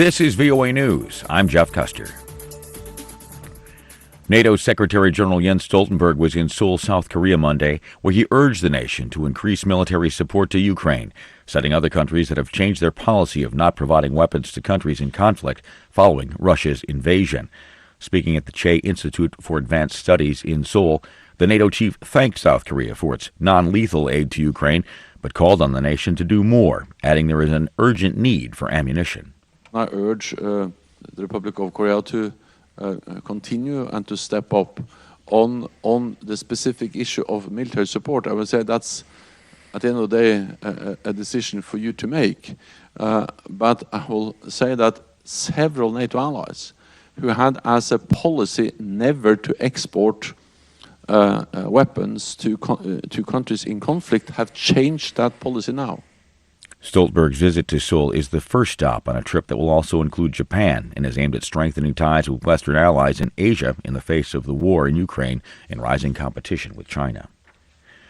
This is VOA News. I'm Jeff Custer. NATO Secretary General Jens Stoltenberg was in Seoul, South Korea Monday, where he urged the nation to increase military support to Ukraine, citing other countries that have changed their policy of not providing weapons to countries in conflict following Russia's invasion. Speaking at the Che Institute for Advanced Studies in Seoul, the NATO chief thanked South Korea for its non-lethal aid to Ukraine, but called on the nation to do more, adding there is an urgent need for ammunition. I urge the Republic of Korea to continue and to step up on the specific issue of military support. I would say that's, at the end of the day, a decision for you to make. But I will say that several NATO allies who had as a policy never to export weapons to countries in conflict have changed that policy now. Stoltenberg's visit to Seoul is the first stop on a trip that will also include Japan and is aimed at strengthening ties with Western allies in Asia in the face of the war in Ukraine and rising competition with China.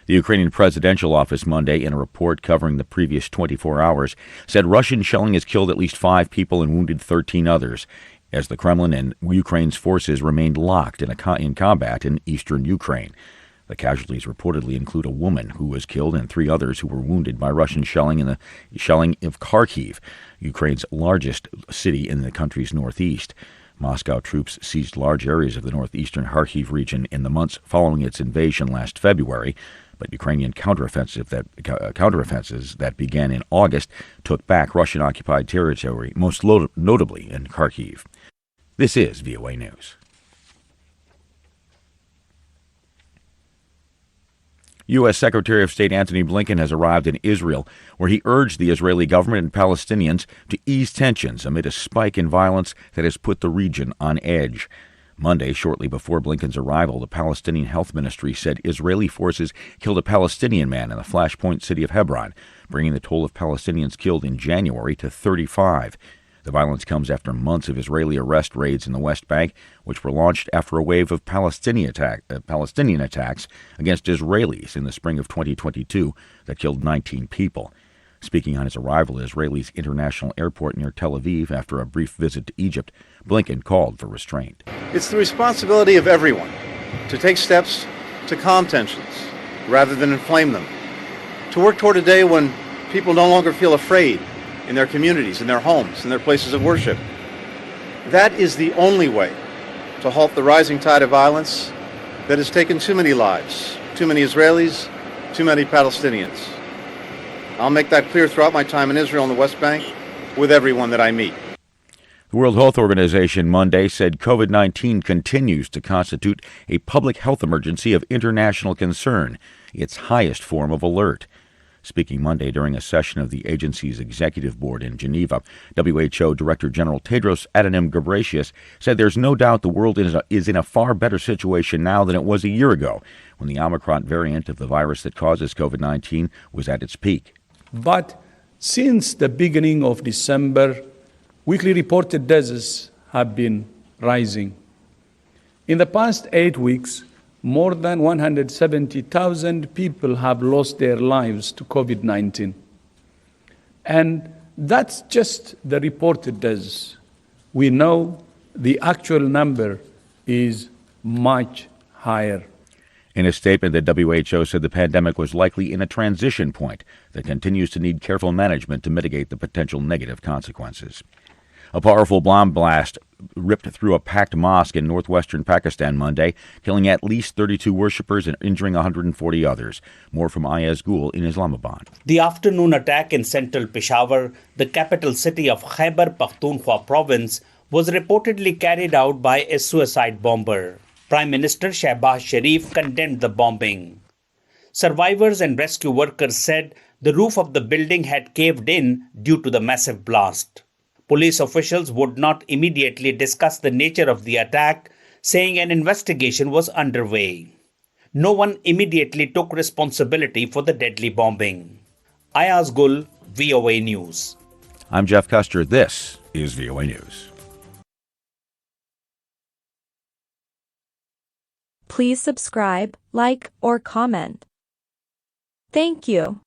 The Ukrainian presidential office Monday, in a report covering the previous 24 hours, said Russian shelling has killed at least 5 people and wounded 13 others, as the Kremlin and Ukraine's forces remained locked in combat in eastern Ukraine. The casualties reportedly include a woman who was killed and 3 others who were wounded by Russian shelling in the shelling of Kharkiv, Ukraine's largest city in the country's northeast. Moscow troops seized large areas of the northeastern Kharkiv region in the months following its invasion last February, but Ukrainian counteroffensives that began in August took back Russian-occupied territory, most notably in Kharkiv. This is VOA News. U.S. Secretary of State Antony Blinken has arrived in Israel, where he urged the Israeli government and Palestinians to ease tensions amid a spike in violence that has put the region on edge. Monday, shortly before Blinken's arrival, the Palestinian Health Ministry said Israeli forces killed a Palestinian man in the flashpoint city of Hebron, bringing the toll of Palestinians killed in January to 35. The violence comes after months of Israeli arrest raids in the West Bank, which were launched after a wave of Palestinian attacks against Israelis in the spring of 2022 that killed 19 people. Speaking on his arrival at Israel's international airport near Tel Aviv after a brief visit to Egypt, Blinken called for restraint. It's the responsibility of everyone to take steps to calm tensions rather than inflame them, to work toward a day when people no longer feel afraid in their communities, in their homes, in their places of worship. That is the only way to halt the rising tide of violence that has taken too many lives, too many Israelis, too many Palestinians. I'll make that clear throughout my time in Israel and the West Bank with everyone that I meet. The World Health Organization Monday said COVID-19 continues to constitute a public health emergency of international concern, its highest form of alert. Speaking Monday during a session of the agency's executive board in Geneva, WHO Director General Tedros Adhanom Ghebreyesus said there's no doubt the world is in a far better situation now than it was a year ago, when the Omicron variant of the virus that causes COVID-19 was at its peak. But since the beginning of December, weekly reported deaths have been rising. In the past 8 weeks, more than 170,000 people have lost their lives to COVID-19. And that's just the reported deaths. We know the actual number is much higher. In a statement, the WHO said the pandemic was likely in a transition point that continues to need careful management to mitigate the potential negative consequences. A powerful bomb blast ripped through a packed mosque in northwestern Pakistan Monday, killing at least 32 worshippers and injuring 140 others. More from Ayaz Gul in Islamabad. The afternoon attack in central Peshawar, the capital city of Khyber Pakhtunkhwa province, was reportedly carried out by a suicide bomber. Prime Minister Shehbaz Sharif condemned the bombing. Survivors and rescue workers said the roof of the building had caved in due to the massive blast. Police officials would not immediately discuss the nature of the attack, saying an investigation was underway. No one immediately took responsibility for the deadly bombing. Ayaz Gul, VOA News. I'm Jeff Custer. This is VOA News. Please subscribe, like, or comment. Thank you.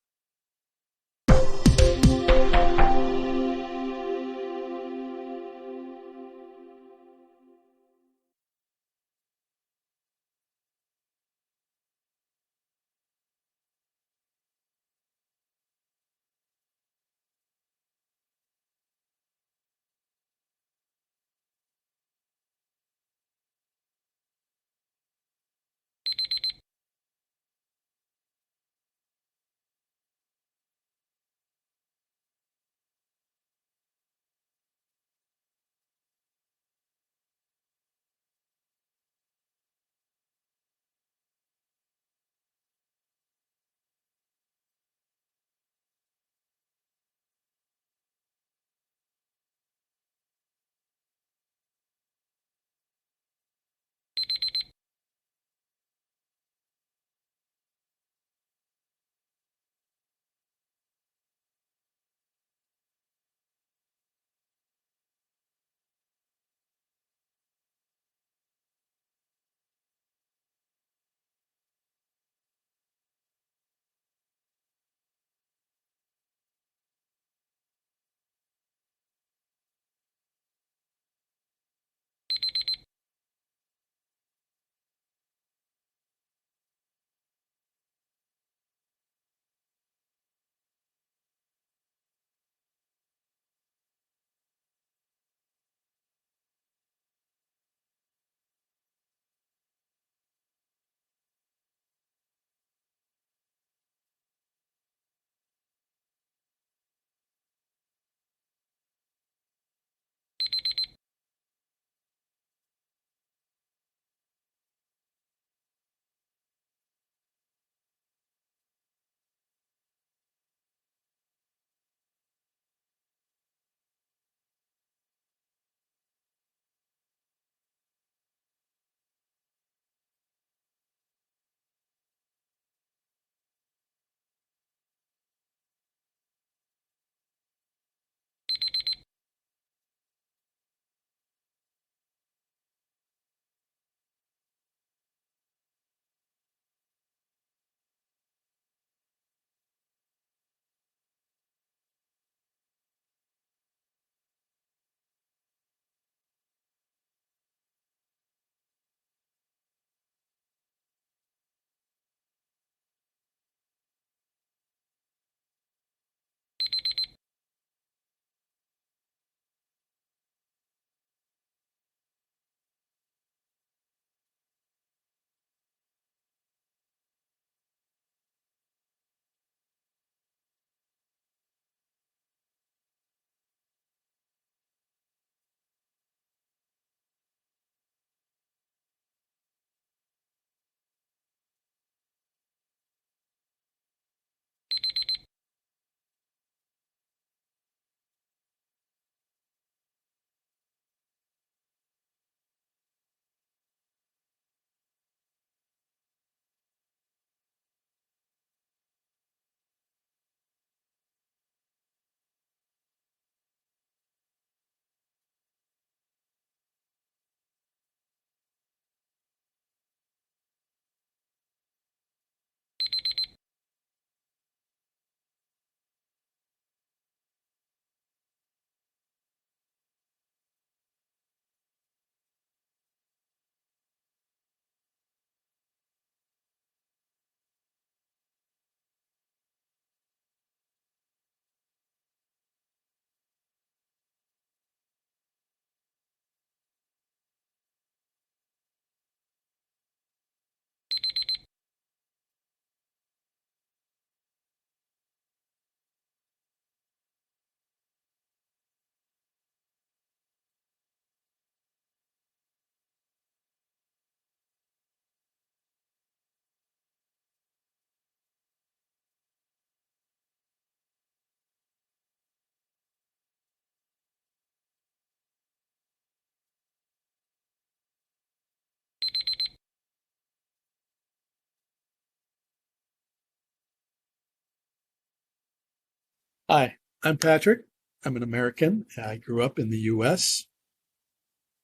Hi, I'm Patrick. I'm an American. I grew up in the U.S.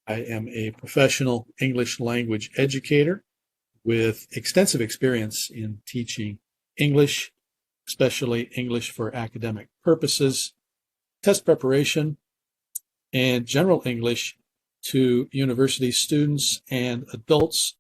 I am a professional English language educator with extensive experience in teaching English, especially English for academic purposes, test preparation, and general English to university students and adults